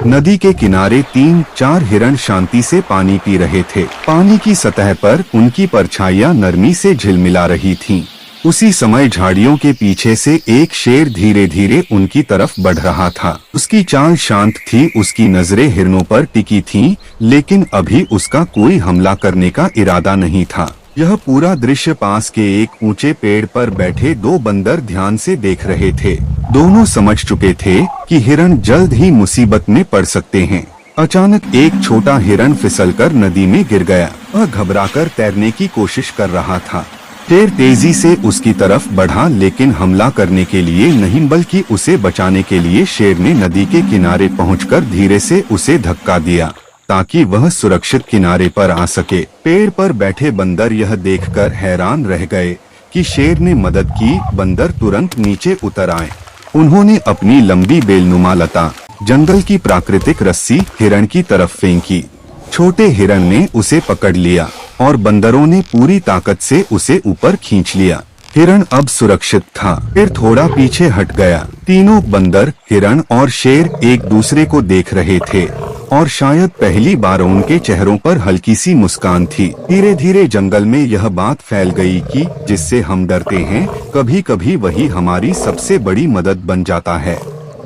नदी के किनारे 3-4 हिरण शांति से पानी पी रहे थे। पानी की सतह पर उनकी परछाइयां नरमी से झिलमिला रही थीं। उसी समय झाड़ियों के पीछे से एक शेर धीरे धीरे उनकी तरफ बढ़ रहा था। उसकी चाल शांत थी, उसकी नजरें हिरणों पर टिकी थीं, लेकिन अभी उसका कोई हमला करने का इरादा नहीं था। यह पूरा दृश्य पास के एक ऊंचे पेड़ पर बैठे दो बंदर ध्यान से देख रहे थे। दोनों समझ चुके थे कि हिरण जल्द ही मुसीबत में पड़ सकते हैं। अचानक एक छोटा हिरण फिसलकर नदी में गिर गया। वह घबराकर तैरने की कोशिश कर रहा था। शेर तेजी से उसकी तरफ बढ़ा, लेकिन हमला करने के लिए नहीं बल्कि उसे बचाने के लिए शेर ने नदी के किनारे पहुंचकर धीरे से उसे धक्का दिया ताकि वह सुरक्षित किनारे पर आ सके। पेड़ पर बैठे बंदर यह देखकर हैरान रह गए कि शेर ने मदद की। बंदर तुरंत नीचे उतर आए। उन्होंने अपनी लंबी बेलनुमा लता, जंगल की प्राकृतिक रस्सी हिरण की तरफ फेंकी। छोटे हिरण ने उसे पकड़ लिया और बंदरों ने पूरी ताकत से उसे ऊपर खींच लिया। हिरण अब सुरक्षित था। फिर थोड़ा पीछे हट गया। तीनों बंदर, हिरण और शेर एक दूसरे को देख रहे थे और शायद पहली बार उनके चेहरों पर हल्की सी मुस्कान थी। धीरे धीरे जंगल में यह बात फैल गई कि जिससे हम डरते हैं, कभी कभी वही हमारी सबसे बड़ी मदद बन जाता है।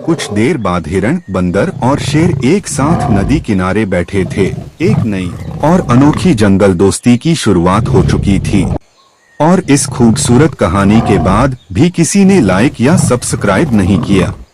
कुछ देर बाद हिरण, बंदर और शेर एक साथ नदी किनारे बैठे थे। एक नई और अनोखी जंगल दोस्ती की शुरुआत हो चुकी थी। और इस खूबसूरत कहानी के बाद भी किसी ने लाइक या सब्सक्राइब नहीं किया।